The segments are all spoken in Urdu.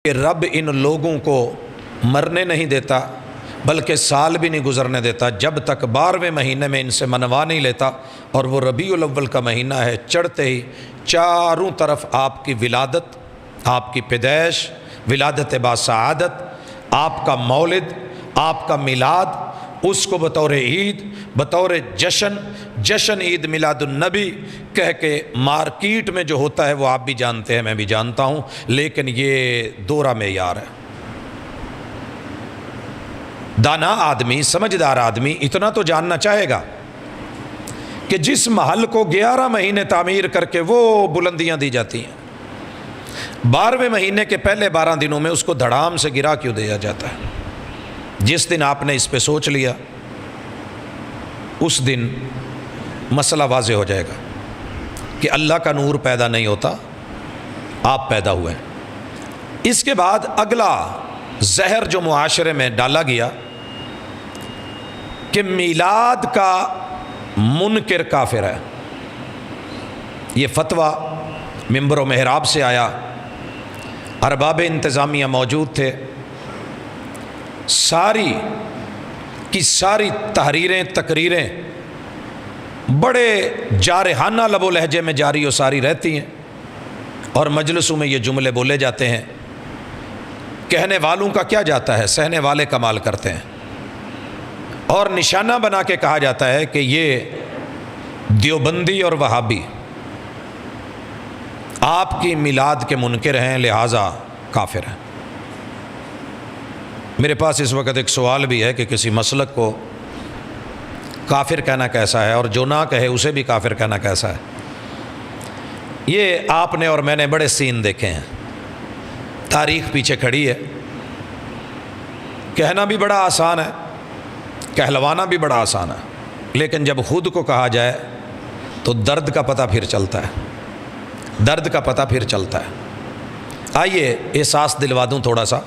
کہ رب ان لوگوں کو مرنے نہیں دیتا بلکہ سال بھی نہیں گزرنے دیتا جب تک 12ویں مہینے میں ان سے منوا نہیں لیتا، اور وہ ربیع الاول کا مہینہ ہے، چڑھتے ہی چاروں طرف آپ کی ولادت، آپ کی پیدائش، ولادت باسعادت، آپ کا مولد، آپ کا میلاد، اس کو بطور عید، بطور جشن عید میلاد النبی کہہ کے مارکیٹ میں جو ہوتا ہے وہ آپ بھی جانتے ہیں، میں بھی جانتا ہوں، لیکن یہ دورہ معیار ہے۔ دانا آدمی، سمجھدار آدمی اتنا تو جاننا چاہے گا کہ جس محل کو 11 مہینے تعمیر کر کے وہ بلندیاں دی جاتی ہیں، 12ویں مہینے کے پہلے 12 دنوں میں اس کو دھڑام سے گرا کیوں دیا جاتا ہے؟ جس دن آپ نے اس پہ سوچ لیا اس دن مسئلہ واضح ہو جائے گا کہ اللہ کا نور پیدا نہیں ہوتا، آپ پیدا ہوئے ہیں۔ اس کے بعد اگلا زہر جو معاشرے میں ڈالا گیا کہ میلاد کا منکر کافر ہے، یہ فتویٰ منبر و محراب سے آیا، ارباب انتظامیہ موجود تھے، ساری کی ساری تحریریں تقریریں بڑے جارحانہ لب و لہجے میں جاری و ساری رہتی ہیں، اور مجلسوں میں یہ جملے بولے جاتے ہیں، کہنے والوں کا کیا جاتا ہے، سہنے والے کمال کرتے ہیں، اور نشانہ بنا کے کہا جاتا ہے کہ یہ دیوبندی اور وہابی آپ کی میلاد کے منکر ہیں، لہٰذا کافر ہیں۔ میرے پاس اس وقت ایک سوال بھی ہے کہ کسی مسلک کو کافر کہنا کیسا ہے، اور جو نہ کہے اسے بھی کافر کہنا کیسا ہے؟ یہ آپ نے اور میں نے بڑے سین دیکھے ہیں، تاریخ پیچھے کھڑی ہے، کہنا بھی بڑا آسان ہے، کہلوانا بھی بڑا آسان ہے، لیکن جب خود کو کہا جائے تو درد کا پتہ پھر چلتا ہے، درد کا پتہ پھر چلتا ہے۔ آئیے احساس دلوا دوں تھوڑا سا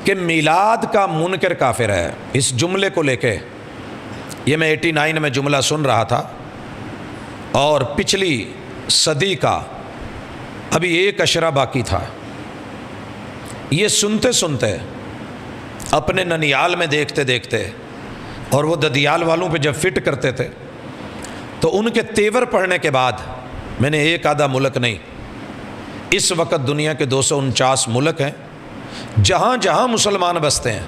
کہ میلاد کا منکر کافر ہے، اس جملے کو لے کے یہ میں 89 میں جملہ سن رہا تھا، اور پچھلی صدی کا ابھی ایک اشرہ باقی تھا، یہ سنتے سنتے اپنے ننیال میں دیکھتے دیکھتے، اور وہ ددیال والوں پہ جب فٹ کرتے تھے تو ان کے تیور پڑھنے کے بعد میں نے ایک آدھا ملک نہیں، اس وقت دنیا کے 249 ملک ہیں، جہاں جہاں مسلمان بستے ہیں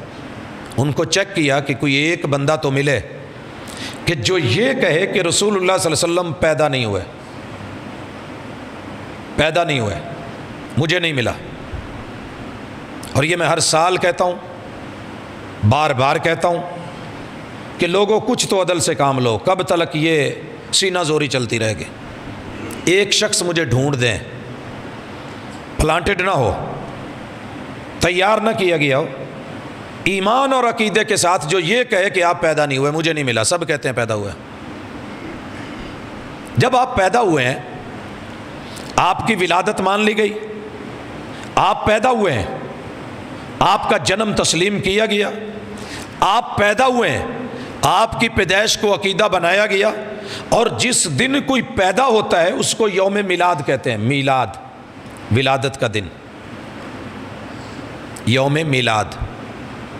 ان کو چیک کیا کہ کوئی ایک بندہ تو ملے کہ جو یہ کہے کہ رسول اللہ صلی اللہ علیہ وسلم پیدا نہیں ہوئے، پیدا نہیں ہوئے، مجھے نہیں ملا۔ اور یہ میں ہر سال کہتا ہوں، بار بار کہتا ہوں کہ لوگوں کچھ تو عدل سے کام لو، کب تلک یہ سینہ زوری چلتی رہے گی؟ ایک شخص مجھے ڈھونڈ دیں، پلانٹڈ نہ ہو، تیار نہ کیا گیا ہو، ایمان اور عقیدے کے ساتھ جو یہ کہے کہ آپ پیدا نہیں ہوئے، مجھے نہیں ملا۔ سب کہتے ہیں پیدا ہوئے۔ جب آپ پیدا ہوئے ہیں، آپ کی ولادت مان لی گئی، آپ پیدا ہوئے ہیں، آپ کا جنم تسلیم کیا گیا، آپ پیدا ہوئے ہیں، آپ کی پیدائش کو عقیدہ بنایا گیا، اور جس دن کوئی پیدا ہوتا ہے اس کو یوم میلاد کہتے ہیں۔ میلاد، ولادت کا دن، یوم میلاد،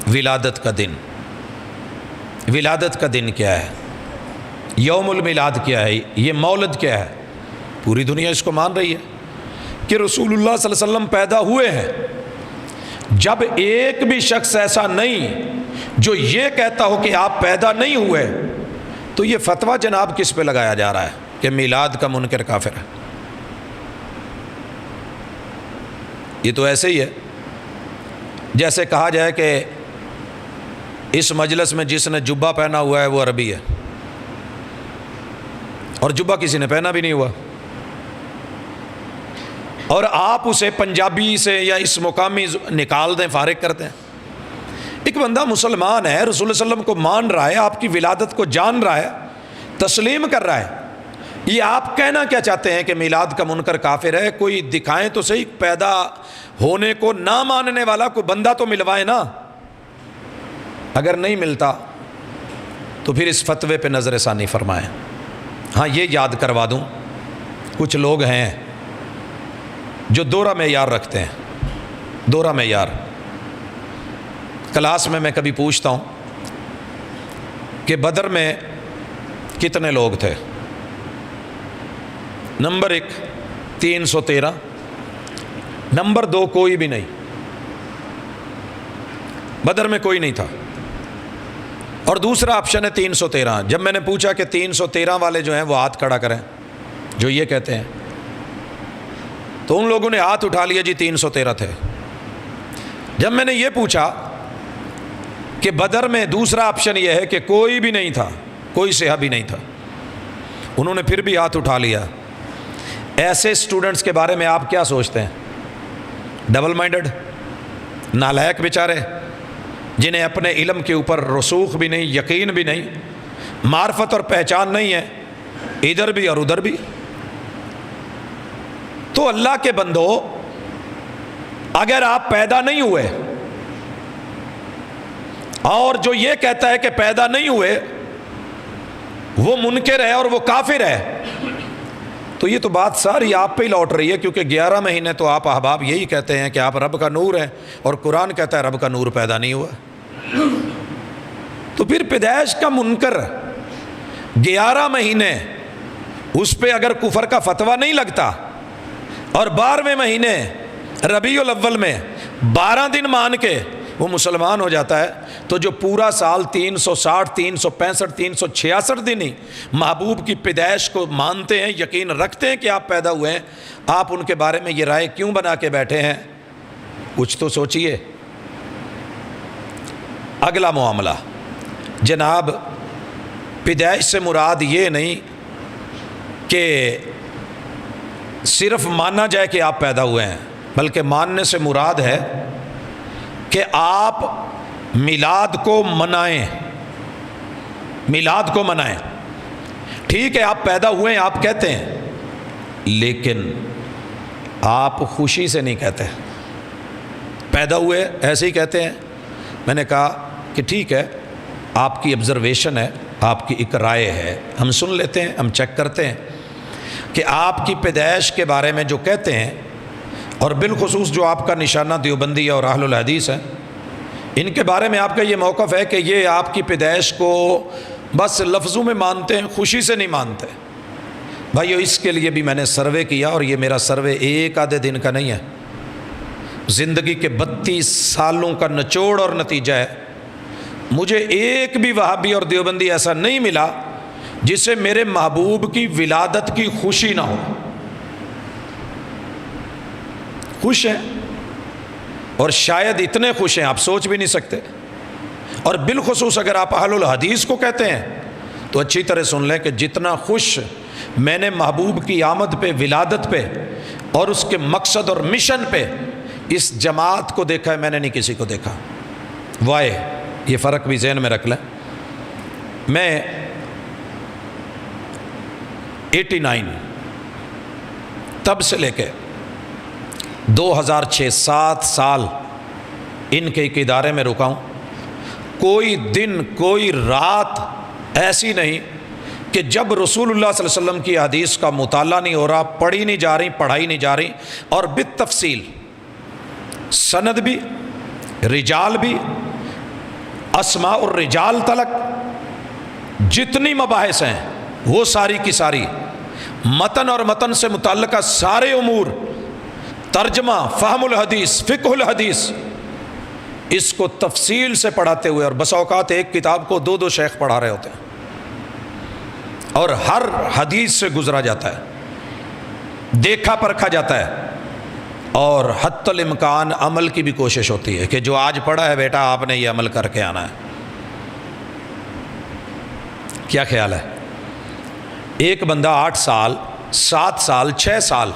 ولادت کا دن۔ ولادت کا دن کیا ہے؟ یوم المیلاد کیا ہے؟ یہ مولد کیا ہے؟ پوری دنیا اس کو مان رہی ہے کہ رسول اللہ صلی اللہ علیہ وسلم پیدا ہوئے ہیں۔ جب ایک بھی شخص ایسا نہیں جو یہ کہتا ہو کہ آپ پیدا نہیں ہوئے، تو یہ فتویٰ جناب کس پہ لگایا جا رہا ہے کہ میلاد کا منکر کافر ہے؟ یہ تو ایسے ہی ہے جیسے کہا جائے کہ اس مجلس میں جس نے جبہ پہنا ہوا ہے وہ عربی ہے، اور جبہ کسی نے پہنا بھی نہیں ہوا، اور آپ اسے پنجابی سے یا اس مقامی نکال دیں، فارغ کر دیں۔ ایک بندہ مسلمان ہے، رسول اللہ علیہ وسلم کو مان رہا ہے، آپ کی ولادت کو جان رہا ہے، تسلیم کر رہا ہے، یہ آپ کہنا کیا چاہتے ہیں کہ میلاد کا منکر کافر ہے؟ کوئی دکھائیں تو صحیح، پیدا ہونے کو نہ ماننے والا کوئی بندہ تو ملوائے نا۔ اگر نہیں ملتا تو پھر اس فتوے پہ نظر ثانی فرمائیں۔ ہاں یہ یاد کروا دوں، کچھ لوگ ہیں جو دوہرا معیار رکھتے ہیں، دوہرا معیار. کلاس میں کبھی پوچھتا ہوں کہ بدر میں کتنے لوگ تھے؟ نمبر 1 313، نمبر 2 کوئی بھی نہیں، بدر میں کوئی نہیں تھا. اور دوسرا آپشن ہے 313. جب میں نے پوچھا کہ 313 والے جو ہیں وہ ہاتھ کھڑا کریں جو یہ کہتے ہیں، تو ان لوگوں نے ہاتھ اٹھا لیا جی 313 تھے. جب میں نے یہ پوچھا کہ بدر میں دوسرا آپشن یہ ہے کہ کوئی بھی نہیں تھا، کوئی صحابی نہیں تھا، انہوں نے پھر بھی ہاتھ اٹھا لیا. ایسے اسٹوڈنٹس کے بارے میں آپ کیا سوچتے ہیں؟ ڈبل مائنڈڈ، نالائق بیچارے، جنہیں اپنے علم کے اوپر رسوخ بھی نہیں، یقین بھی نہیں، معرفت اور پہچان نہیں ہے، ادھر بھی اور ادھر بھی. تو اللہ کے بندو، اگر آپ پیدا نہیں ہوئے اور جو یہ کہتا ہے کہ پیدا نہیں ہوئے وہ منکر ہے اور وہ کافر ہے، تو یہ تو بات ساری آپ پہ ہی لوٹ رہی ہے، کیونکہ 11 مہینے تو آپ احباب یہی کہتے ہیں کہ آپ رب کا نور ہیں، اور قرآن کہتا ہے رب کا نور پیدا نہیں ہوا. تو پھر پیدائش کا منکر 11 مہینے اس پہ اگر کفر کا فتویٰ نہیں لگتا، اور 12ویں مہینے ربیع الاول میں 12 دن مان کے وہ مسلمان ہو جاتا ہے، تو جو پورا سال 360 365 366 دن ہی محبوب کی پیدائش کو مانتے ہیں، یقین رکھتے ہیں کہ آپ پیدا ہوئے ہیں، آپ ان کے بارے میں یہ رائے کیوں بنا کے بیٹھے ہیں؟ کچھ تو سوچئے. اگلا معاملہ جناب، پیدائش سے مراد یہ نہیں کہ صرف مانا جائے کہ آپ پیدا ہوئے ہیں، بلکہ ماننے سے مراد ہے کہ آپ میلاد کو منائیں. میلاد کو منائیں. ٹھیک ہے آپ پیدا ہوئے ہیں آپ کہتے ہیں، لیکن آپ خوشی سے نہیں کہتے. پیدا ہوئے ایسے ہی کہتے ہیں. میں نے کہا کہ ٹھیک ہے، آپ کی آبزرویشن ہے، آپ کی ایک رائے ہے، ہم سن لیتے ہیں، ہم چیک کرتے ہیں کہ آپ کی پیدائش کے بارے میں جو کہتے ہیں، اور بالخصوص جو آپ کا نشانہ دیوبندی اور اہل الحدیث ہیں، ان کے بارے میں آپ کا یہ موقف ہے کہ یہ آپ کی پیدائش کو بس لفظوں میں مانتے ہیں، خوشی سے نہیں مانتے. بھائیو، اس کے لیے بھی میں نے سروے کیا، اور یہ میرا سروے ایک آدھے دن کا نہیں ہے، زندگی کے 32 سالوں کا نچوڑ اور نتیجہ ہے. مجھے ایک بھی وہابی اور دیوبندی ایسا نہیں ملا جسے میرے محبوب کی ولادت کی خوشی نہ ہو. خوش ہیں، اور شاید اتنے خوش ہیں آپ سوچ بھی نہیں سکتے. اور بالخصوص اگر آپ اہل الحدیث کو کہتے ہیں تو اچھی طرح سن لیں کہ جتنا خوش میں نے محبوب کی آمد پہ، ولادت پہ، اور اس کے مقصد اور مشن پہ اس جماعت کو دیکھا ہے، میں نے نہیں کسی کو دیکھا. وائے، یہ فرق بھی ذہن میں رکھ لیں. میں 89 تب سے لے کے 2006 7 سال ان کے ایک ادارے میں رکا ہوں. کوئی دن کوئی رات ایسی نہیں کہ جب رسول اللہ صلی اللہ علیہ وسلم کی حدیث کا مطالعہ نہیں ہو رہا، پڑھی نہیں جا رہی، پڑھائی نہیں جا رہی، اور بالتفصیل سند بھی، رجال بھی، اسماء الرجال تلک جتنی مباحث ہیں وہ ساری کی ساری، متن اور متن سے متعلقہ سارے امور، ترجمہ، فہم الحدیث، فقہ الحدیث، اس کو تفصیل سے پڑھاتے ہوئے، اور بس اوقات ایک کتاب کو 2 شیخ پڑھا رہے ہوتے ہیں، اور ہر حدیث سے گزرا جاتا ہے، دیکھا پرکھا جاتا ہے، اور حتی الامکان عمل کی بھی کوشش ہوتی ہے کہ جو آج پڑھا ہے بیٹا آپ نے یہ عمل کر کے آنا ہے. کیا خیال ہے؟ ایک بندہ 8 سال 7 سال 6 سال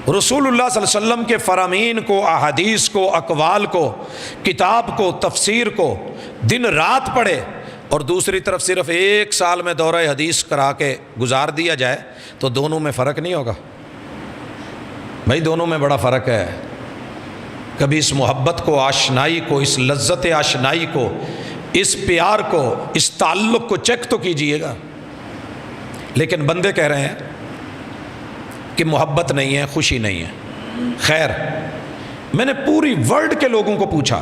رسول اللہ صلی اللہ علیہ وسلم کے فرامین کو، احادیث کو، اقوال کو، کتاب کو، تفسیر کو دن رات پڑھے، اور دوسری طرف صرف 1 سال میں دورہ حدیث کرا کے گزار دیا جائے، تو دونوں میں فرق نہیں ہوگا؟ بھائی دونوں میں بڑا فرق ہے. کبھی اس محبت کو، آشنائی کو، اس لذت آشنائی کو، اس پیار کو، اس تعلق کو چیک تو کیجئے گا. لیکن بندے کہہ رہے ہیں کہ محبت نہیں ہے، خوشی نہیں ہے. خیر، میں نے پوری ورلڈ کے لوگوں کو پوچھا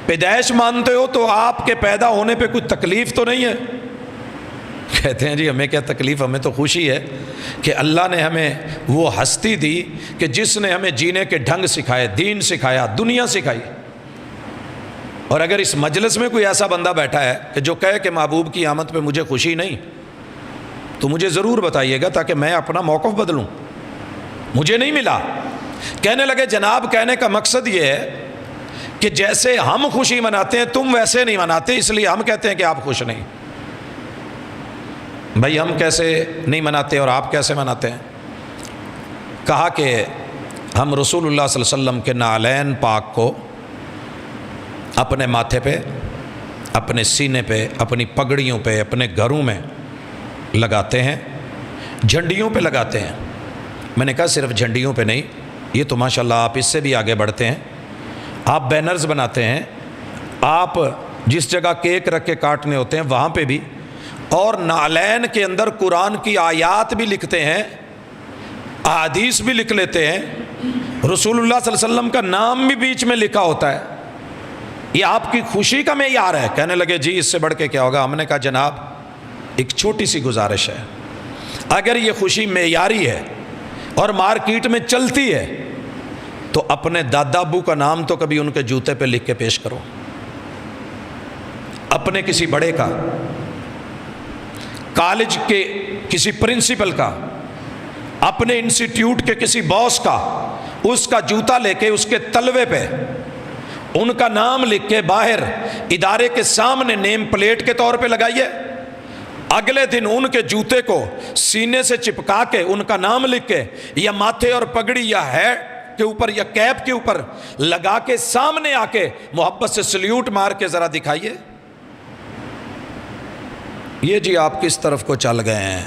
پیدائش مانتے ہو تو آپ کے پیدا ہونے پہ کوئی تکلیف تو نہیں ہے؟ کہتے ہیں جی ہمیں کیا تکلیف، ہمیں تو خوشی ہے کہ اللہ نے ہمیں وہ ہستی دی کہ جس نے ہمیں جینے کے ڈھنگ سکھائے، دین سکھایا، دنیا سکھائی۔ اور اگر اس مجلس میں کوئی ایسا بندہ بیٹھا ہے کہ جو کہے کہ محبوب کی آمد پہ مجھے خوشی نہیں، تو مجھے ضرور بتائیے گا تاکہ میں اپنا موقف بدلوں۔ مجھے نہیں ملا۔ کہنے لگے جناب کہنے کا مقصد یہ ہے کہ جیسے ہم خوشی مناتے ہیں تم ویسے نہیں مناتے، اس لیے ہم کہتے ہیں کہ آپ خوش نہیں۔ بھائی ہم کیسے نہیں مناتے اور آپ کیسے مناتے ہیں؟ کہا کہ ہم رسول اللہ صلی اللہ علیہ وسلم کے نعلین پاک کو اپنے ماتھے پہ، اپنے سینے پہ، اپنی پگڑیوں پہ، اپنے گھروں میں لگاتے ہیں، جھنڈیوں پہ لگاتے ہیں۔ میں نے کہا صرف جھنڈیوں پہ نہیں، یہ تو ماشاءاللہ آپ اس سے بھی آگے بڑھتے ہیں، آپ بینرز بناتے ہیں، آپ جس جگہ کیک رکھ کے کاٹنے ہوتے ہیں وہاں پہ بھی، اور نعلین کے اندر قرآن کی آیات بھی لکھتے ہیں، احادیث بھی لکھ لیتے ہیں، رسول اللہ صلی اللہ علیہ وسلم کا نام بھی بیچ میں لکھا ہوتا ہے۔ یہ آپ کی خوشی کا معیار ہے؟ کہنے لگے جی اس سے بڑھ کے کیا ہوگا؟ ہم نے کہا جناب ایک چھوٹی سی گزارش ہے، اگر یہ خوشی معیاری ہے اور مارکیٹ میں چلتی ہے تو اپنے دادا ابو کا نام تو کبھی ان کے جوتے پہ لکھ کے پیش کرو، اپنے کسی بڑے کا، کالج کے کسی پرنسپل کا، اپنے انسٹیٹیوٹ کے کسی باس کا، اس کا جوتا لے کے اس کے تلوے پہ ان کا نام لکھ کے باہر ادارے کے سامنے نیم پلیٹ کے طور پہ لگائیے، اگلے دن ان کے جوتے کو سینے سے چپکا کے ان کا نام لکھ کے یا ماتھے اور پگڑی یا ہیٹ کے اوپر یا کیپ کے اوپر لگا کے سامنے آ کے محبت سے سلیوٹ مار کے ذرا دکھائیے۔ یہ جی آپ کس طرف کو چل گئے ہیں،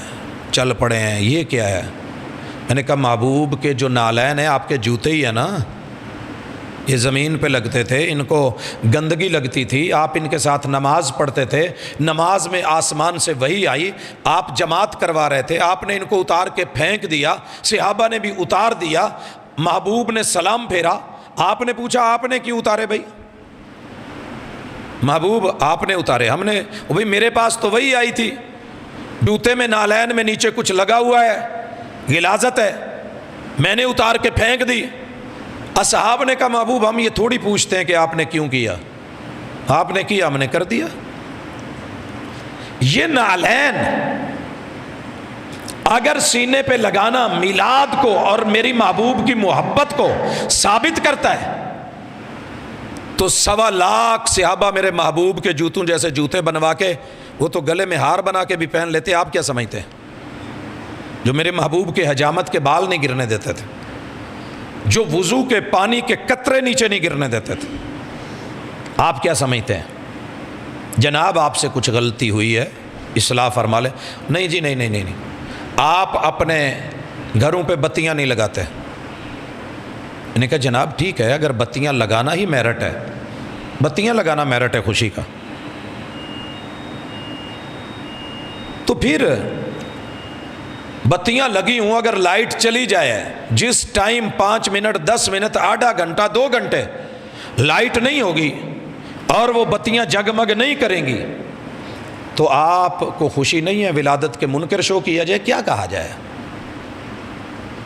چل پڑے ہیں، یہ کیا ہے؟ میں نے کہا محبوب کے جو نعلین ہیں آپ کے جوتے ہی ہیں نا، یہ زمین پہ لگتے تھے، ان کو گندگی لگتی تھی، آپ ان کے ساتھ نماز پڑھتے تھے، نماز میں آسمان سے وحی آئی، آپ جماعت کروا رہے تھے، آپ نے ان کو اتار کے پھینک دیا، صحابہ نے بھی اتار دیا، محبوب نے سلام پھیرا، آپ نے پوچھا آپ نے کیوں اتارے بھائی؟ محبوب آپ نے اتارے، ہم نے بھائی میرے پاس تو وہی آئی تھی، جوتے میں نعلین میں نیچے کچھ لگا ہوا ہے، غلاظت ہے، میں نے اتار کے پھینک دی۔ اصحاب نے کہا محبوب ہم یہ تھوڑی پوچھتے ہیں کہ آپ نے کیوں کیا، آپ نے کیا ہم نے کر دیا۔ یہ نعلین اگر سینے پہ لگانا میلاد کو اور میری محبوب کی محبت کو ثابت کرتا ہے تو 1.25 لاکھ صحابہ میرے محبوب کے جوتوں جیسے جوتے بنوا کے وہ تو گلے میں ہار بنا کے بھی پہن لیتے، آپ کیا سمجھتے ہیں؟ جو میرے محبوب کے حجامت کے بال نہیں گرنے دیتے تھے، جو وضو کے پانی کے قطرے نیچے نہیں گرنے دیتے تھے، آپ کیا سمجھتے ہیں؟ جناب آپ سے کچھ غلطی ہوئی ہے، اصلاح فرما لیں۔ نہیں جی نہیں، آپ اپنے گھروں پہ بتیاں نہیں لگاتے۔ میں نے کہا جناب ٹھیک ہے، اگر بتیاں لگانا ہی میرٹ ہے، بتیاں لگانا میرٹ ہے خوشی کا، تو پھر بتیاں لگی ہوں، اگر لائٹ چلی جائے، جس ٹائم 5 منٹ 10 منٹ آدھا گھنٹہ 2 گھنٹے لائٹ نہیں ہوگی اور وہ بتیاں جگمگ نہیں کریں گی تو آپ کو خوشی نہیں ہے؟ ولادت کے منکر شو کیا جائے، کیا کہا جائے؟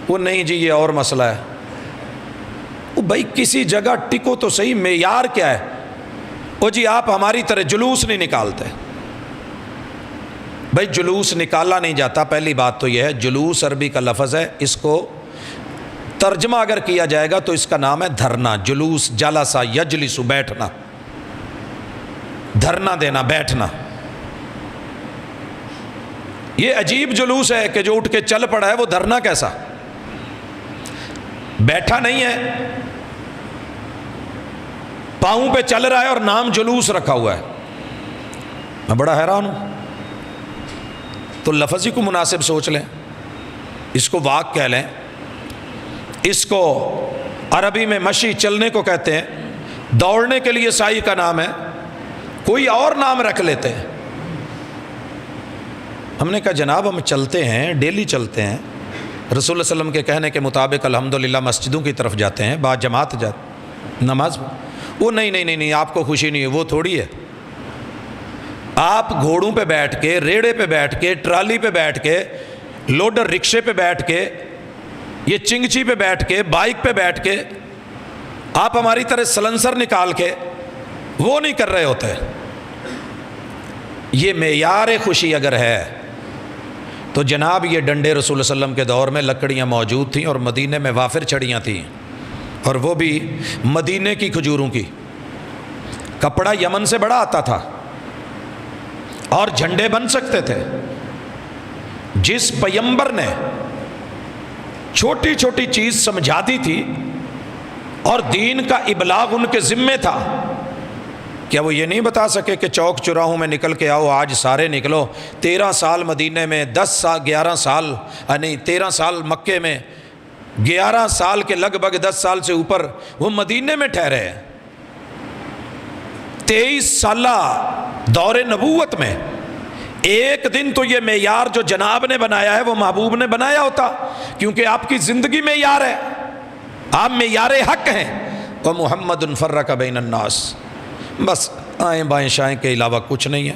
وہ نہیں جی یہ اور مسئلہ ہے۔ وہ بھائی کسی جگہ ٹکو تو صحیح، معیار کیا ہے؟ وہ جی آپ ہماری طرح جلوس نہیں نکالتے۔ بھائی جلوس نکالا نہیں جاتا، پہلی بات تو یہ ہے، جلوس عربی کا لفظ ہے، اس کو ترجمہ اگر کیا جائے گا تو اس کا نام ہے دھرنا۔ جلوس جلسہ یجلس، بیٹھنا، دھرنا دینا، بیٹھنا۔ یہ عجیب جلوس ہے کہ جو اٹھ کے چل پڑا ہے، وہ دھرنا کیسا؟ بیٹھا نہیں ہے، پاؤں پہ چل رہا ہے اور نام جلوس رکھا ہوا ہے۔ میں بڑا حیران ہوں۔ تو لفظ ہی کو مناسب سوچ لیں، اس کو واک کہہ لیں، اس کو عربی میں مشی چلنے کو کہتے ہیں، دوڑنے کے لیے سائی کا نام ہے، کوئی اور نام رکھ لیتے ہیں۔ ہم نے کہا جناب ہم چلتے ہیں، ڈیلی چلتے ہیں، رسول اللہ علیہ وسلم کے کہنے کے مطابق الحمدللہ مسجدوں کی طرف جاتے ہیں، با جماعت جاتے نماز، وہ نہیں آپ کو خوشی نہیں ہے، وہ تھوڑی ہے۔ آپ گھوڑوں پہ بیٹھ کے، ریڑے پہ بیٹھ کے، ٹرالی پہ بیٹھ کے، لوڈر رکشے پہ بیٹھ کے، یہ چنگچی پہ بیٹھ کے، بائک پہ بیٹھ کے، آپ ہماری طرح سلنسر نکال کے وہ نہیں کر رہے ہوتے۔ یہ معیار خوشی اگر ہے تو جناب یہ ڈنڈے رسول اللہ علیہ وسلم کے دور میں لکڑیاں موجود تھیں اور مدینے میں وافر چھڑیاں تھیں، اور وہ بھی مدینے کی کھجوروں کی۔ کپڑا یمن سے بڑا آتا تھا اور جھنڈے بن سکتے تھے۔ جس پیمبر نے چھوٹی چھوٹی چیز سمجھا دی تھی اور دین کا ابلاغ ان کے ذمے تھا، کیا وہ یہ نہیں بتا سکے کہ چوک چوراہوں میں نکل کے آؤ، آج سارے نکلو؟ 13 سال مدینے میں، 11 سال نہیں 13 سال مکے میں، 11 سال کے لگ بھگ 10 سال سے اوپر وہ مدینے میں ٹھہرے ہیں۔ 23 سالہ دور نبوت میں ایک دن تو یہ معیار جو جناب نے بنایا ہے وہ محبوب نے بنایا ہوتا، کیونکہ آپ کی زندگی معیار ہے، آپ معیار حق ہیں۔ وَمُحَمَّدٌ فَرَّقَ بَيْنَ النَّاسِ، بس آئیں بائیں شائیں کے علاوہ کچھ نہیں ہے۔